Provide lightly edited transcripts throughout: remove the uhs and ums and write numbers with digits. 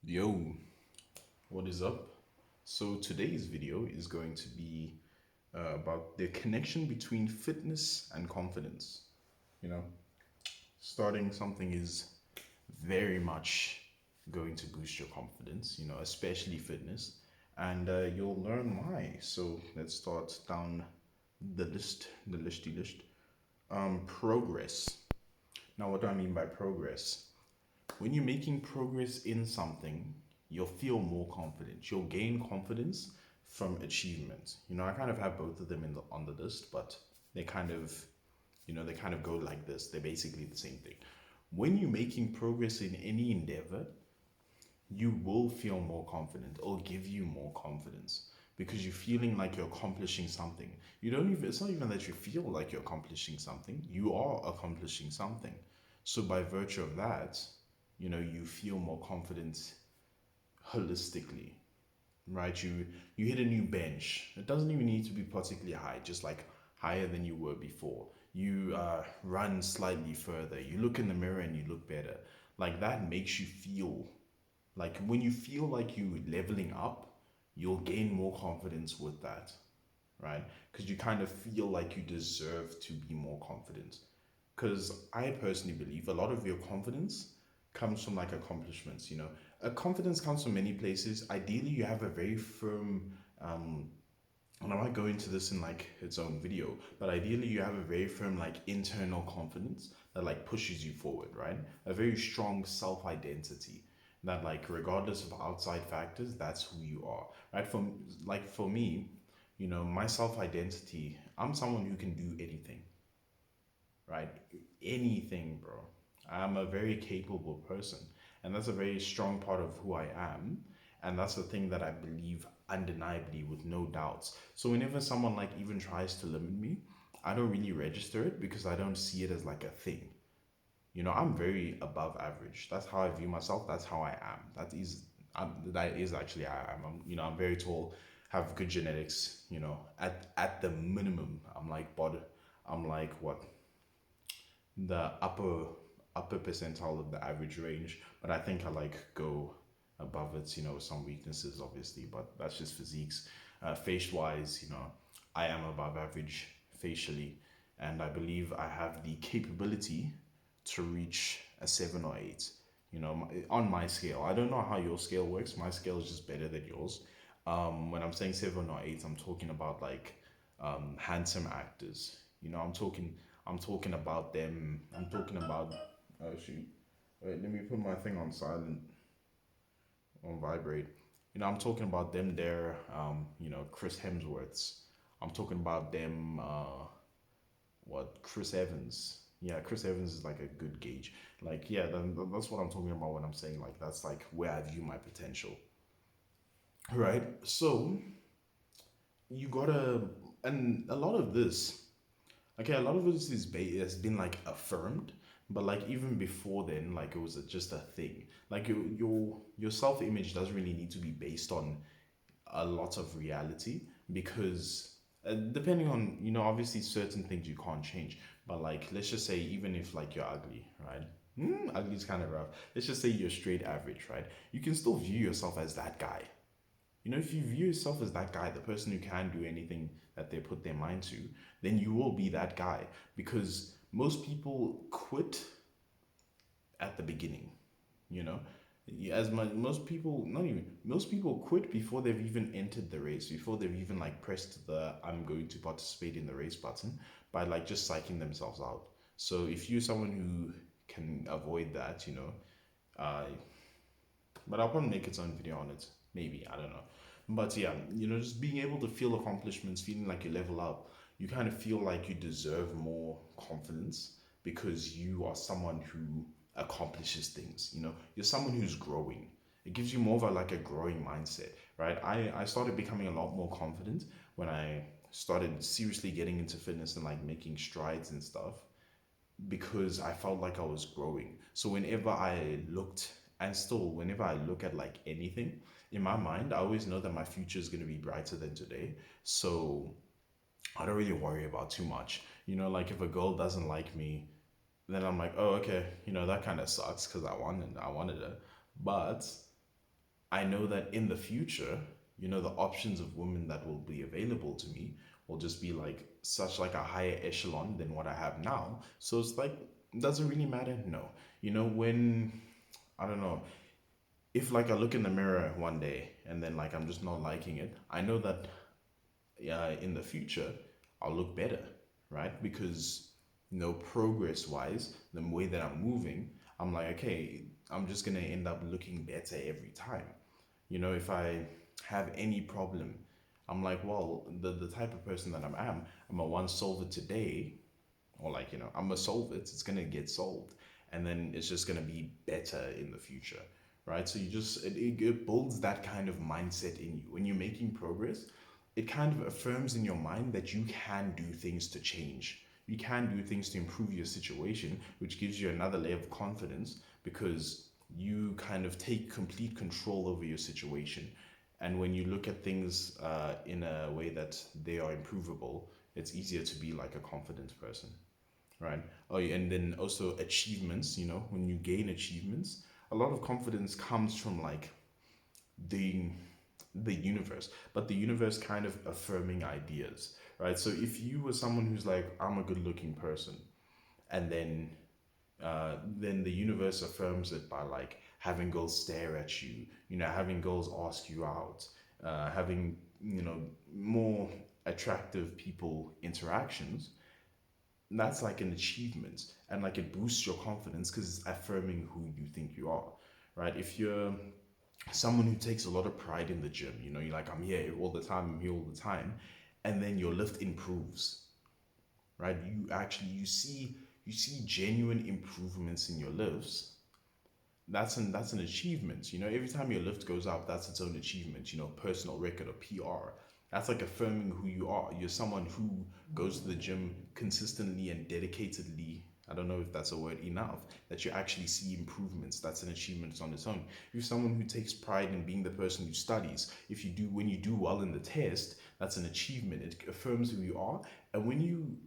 Yo, what is up? So today's video is going to be about the connection between fitness and confidence. You know, starting something is very much going to boost your confidence, especially fitness, and you'll learn why. So let's start down the listy list. Progress. Now, what do I mean by progress? When you're making progress in something, you'll feel more confident. You'll gain confidence from achievement. I kind of have both of them on the list, but they kind of, they kind of go like this. They're basically the same thing. When you're making progress in any endeavor, you will feel more confident or give you more confidence because you're feeling like you're accomplishing something. You don't even, it's not even that you feel like you're accomplishing something, you are accomplishing something. So by virtue of that, you feel more confident holistically, right? You hit a new bench. It doesn't even need to be particularly high, just like higher than you were before. You run slightly further. You look in the mirror and you look better. Like that makes you feel like when you feel like you leveling up, you'll gain more confidence with that, right? Because you kind of feel like you deserve to be more confident. Because I personally believe a lot of your confidence comes from like accomplishments. A confidence comes from many places. Ideally, you have a very firm, and I might go into this in like its own video, but ideally, you have a very firm like internal confidence that like pushes you forward, right? A very strong self identity that like regardless of outside factors, that's who you are, right? For me, my self identity, I'm someone who can do anything, right? Anything, bro. I'm a very capable person, and that's a very strong part of who I am, and that's the thing that I believe undeniably with no doubts. So whenever someone like even tries to limit me, I don't really register it because I don't see it as like a thing. I'm very above average. That's how I view myself. That's how I am. That is actually how I am. I'm very tall, have good genetics. At the minimum, I'm like body. I'm like what the upper percentile of the average range, but I think I like go above it. Some weaknesses obviously, but that's just physiques. Face wise, I am above average facially, and I believe I have the capability to reach a 7 or 8. On my scale, I don't know how your scale works. My scale is just better than yours. When I'm saying 7 or 8, I'm talking about like handsome actors. I'm talking about them. I'm talking about. Oh shoot! Wait, let me put my thing on silent, on vibrate. I'm talking about them. There, Chris Hemsworths. I'm talking about them. What Chris Evans? Yeah, Chris Evans is like a good gauge. Like, yeah, that's what I'm talking about when I'm saying like that's like where I view my potential. Right. So you gotta, and a lot of this, okay, a lot of this has been like affirmed, but like even before then, like it was just a thing. Like your self image doesn't really need to be based on a lot of reality because depending on obviously certain things you can't change, but like let's just say even if like you're ugly, right? Ugly is kind of rough. Let's just say you're straight average, right? You can still view yourself as that guy. If you view yourself as that guy, the person who can do anything that they put their mind to, then you will be that guy because most people quit at the beginning, you know? Most people, not even, most people quit before they've even entered the race, before they've even like pressed the I'm going to participate in the race button by like just psyching themselves out. So if you're someone who can avoid that, uh, but I'll probably make its own video on it. Maybe, I don't know. But yeah, just being able to feel accomplishments, feeling like you level up, you kind of feel like you deserve more confidence because you are someone who accomplishes things. You're someone who's growing. It gives you more of like a growing mindset, right? I started becoming a lot more confident when I started seriously getting into fitness and like making strides and stuff because I felt like I was growing. So whenever I looked, and still whenever I look at like anything in my mind, I always know that my future is going to be brighter than today. So I don't really worry about too much. Like if a girl doesn't like me, then I'm like, oh, okay, that kind of sucks because I wanted it. But I know that in the future, the options of women that will be available to me will just be like such like a higher echelon than what I have now. So it's like, does it really matter? No. When I don't know, if like I look in the mirror one day and then like I'm just not liking it, I know that in the future I'll look better, right? Because progress wise, the way that I'm moving, I'm like, okay, I'm just gonna end up looking better every time. If I have any problem, I'm like, well, the type of person that I'm a one solve it today, or like, I'm gonna solve it. It's gonna get solved, and then it's just gonna be better in the future, right? So you just it builds that kind of mindset in you when you're making progress. It kind of affirms in your mind that you can do things to change. You can do things to improve your situation, which gives you another layer of confidence because you kind of take complete control over your situation. And when you look at things in a way that they are improvable, it's easier to be like a confident person, right? Oh, yeah, and then also achievements. When you gain achievements, a lot of confidence comes from like the the universe, but the universe kind of affirming ideas, right? So if you were someone who's like, I'm a good looking person, and then the universe affirms it by like having girls stare at you, having girls ask you out, having more attractive people interactions. That's like an achievement, and like it boosts your confidence because it's affirming who you think you are, right? If you're someone who takes a lot of pride in the gym, you're like, I'm here all the time, I'm here all the time, and then your lift improves, right? You see genuine improvements in your lifts. That's an achievement. Every time your lift goes up, that's its own achievement. Personal record or PR. That's like affirming who you are. You're someone who goes to the gym consistently and dedicatedly. I don't know if that's a word enough, that you actually see improvements. That's an achievement on its own. If you're someone who takes pride in being the person who studies, when you do well in the test, that's an achievement. It affirms who you are. And when you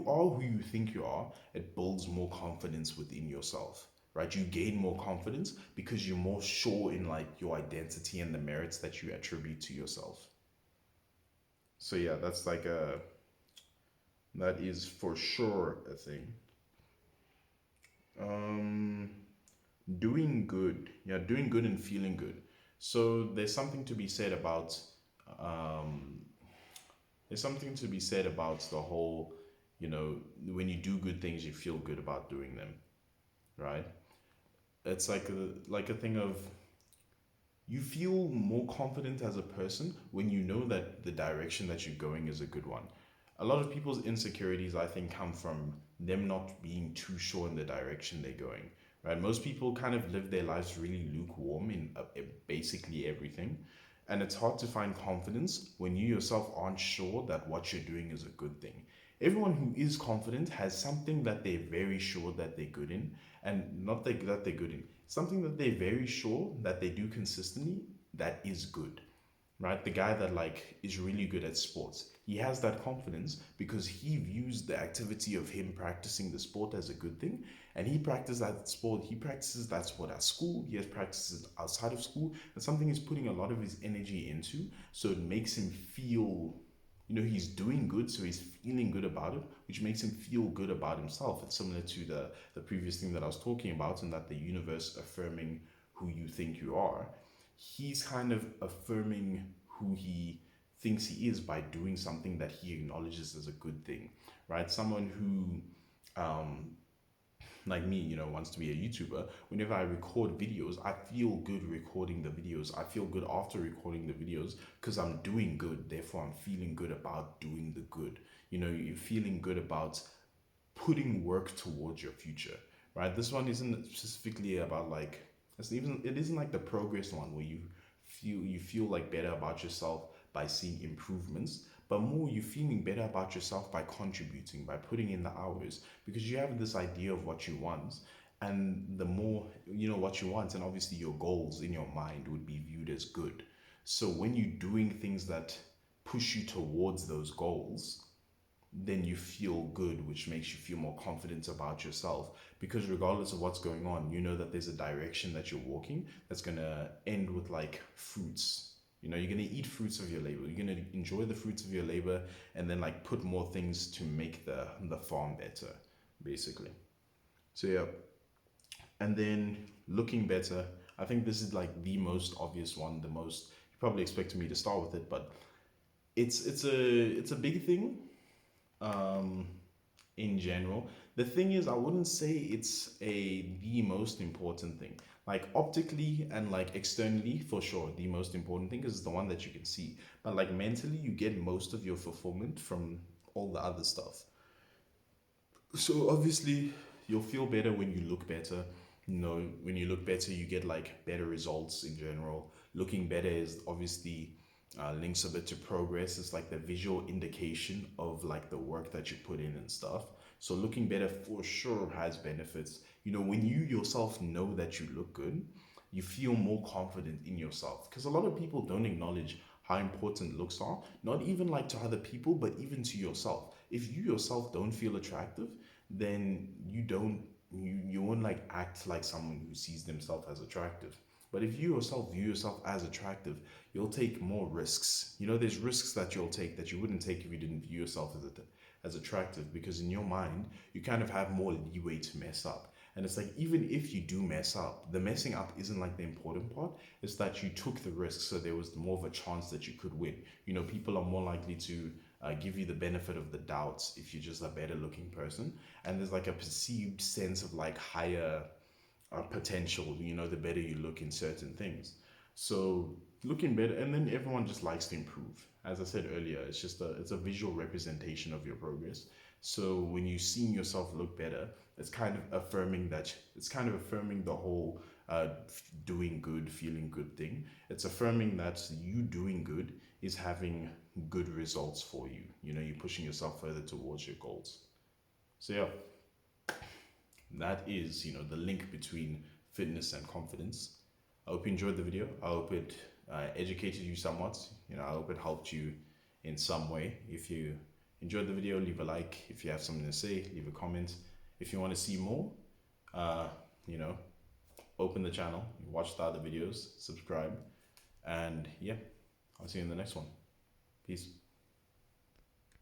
are who you think you are, it builds more confidence within yourself, right? You gain more confidence because you're more sure in like your identity and the merits that you attribute to yourself. So yeah, that is for sure a thing. Um, Doing good, yeah, doing good and feeling good. So um, there's something to be said about the whole, when you do good things, you feel good about doing them, right? It's like a thing of, you feel more confident as a person when you know that the direction that you're going is a good one. A lot of people's insecurities, I think, come from them not being too sure in the direction they're going. Right? Most people kind of live their lives really lukewarm in basically everything. And it's hard to find confidence when you yourself aren't sure that what you're doing is a good thing. Everyone who is confident has something that they're very sure that they're good in, and not that they're good in, something that they're very sure that they do consistently that is good, right? The guy that like is really good at sports, he has that confidence because he views the activity of him practicing the sport as a good thing, and he practices that sport at school, he has practices outside of school, and something he's putting a lot of his energy into, so it makes him feel, he's doing good, so he's feeling good about it, which makes him feel good about himself. It's similar to the previous thing that I was talking about, and that the universe affirming who you think you are. He's kind of affirming who he thinks he is by doing something that he acknowledges as a good thing, right? Someone who like me, wants to be a YouTuber, whenever I record videos, I feel good recording the videos. I feel good after recording the videos because I'm doing good. Therefore, I'm feeling good about doing the good. You're feeling good about putting work towards your future, right? This one isn't specifically about like, it isn't like the progress one where you feel like better about yourself by seeing improvements, but more you feeling better about yourself by contributing, by putting in the hours, because you have this idea of what you want, and the more you know what you want, and obviously your goals in your mind would be viewed as good. So when you're doing things that push you towards those goals, then you feel good, which makes you feel more confident about yourself. Because regardless of what's going on, you know that there's a direction that you're walking that's gonna end with like fruits. You know, you're gonna eat fruits of your labor. You're gonna enjoy the fruits of your labor, and then like put more things to make the farm better, basically. So yeah, and then looking better. I think this is like the most obvious one. The most you probably expected me to start with it, but it's a big thing. Um, in general. The thing is, I wouldn't say it's the most important thing. Like optically and like externally, for sure, the most important thing is the one that you can see. But like mentally, you get most of your fulfillment from all the other stuff. So obviously, you'll feel better when you look better. You know, when you look better, you get like better results in general. Looking better is obviously links a bit to progress. It's like the visual indication of like the work that you put in and stuff. So looking better for sure has benefits. You know, when you yourself know that you look good, you feel more confident in yourself. Because a lot of people don't acknowledge how important looks are, not even like to other people, but even to yourself. If you yourself don't feel attractive, then you won't like act like someone who sees themselves as attractive. But if you yourself view yourself as attractive, you'll take more risks. You know, there's risks that you'll take that you wouldn't take if you didn't view yourself as attractive, because in your mind you kind of have more leeway to mess up. And it's like, even if you do mess up, the messing up isn't like the important part. It's that you took the risk, so there was more of a chance that you could win. You know, people are more likely to give you the benefit of the doubt if you're just a better looking person. And there's like a perceived sense of like higher potential, you know, the better you look in certain things. So looking better, and then everyone just likes to improve. As I said earlier, it's a visual representation of your progress. So when you seeing yourself look better, it's kind of affirming the whole doing good, feeling good thing. It's affirming that you doing good is having good results for you. You know, you're pushing yourself further towards your goals. So yeah, that is, you know, the link between fitness and confidence. I hope you enjoyed the video. I hope it educated you somewhat. You know, I hope it helped you in some way. If you enjoyed the video, leave a like. If you have something to say, leave a comment. If you want to see more, uh, you know, open the channel, watch the other videos, subscribe, and yeah, I'll see you in the next one. Peace.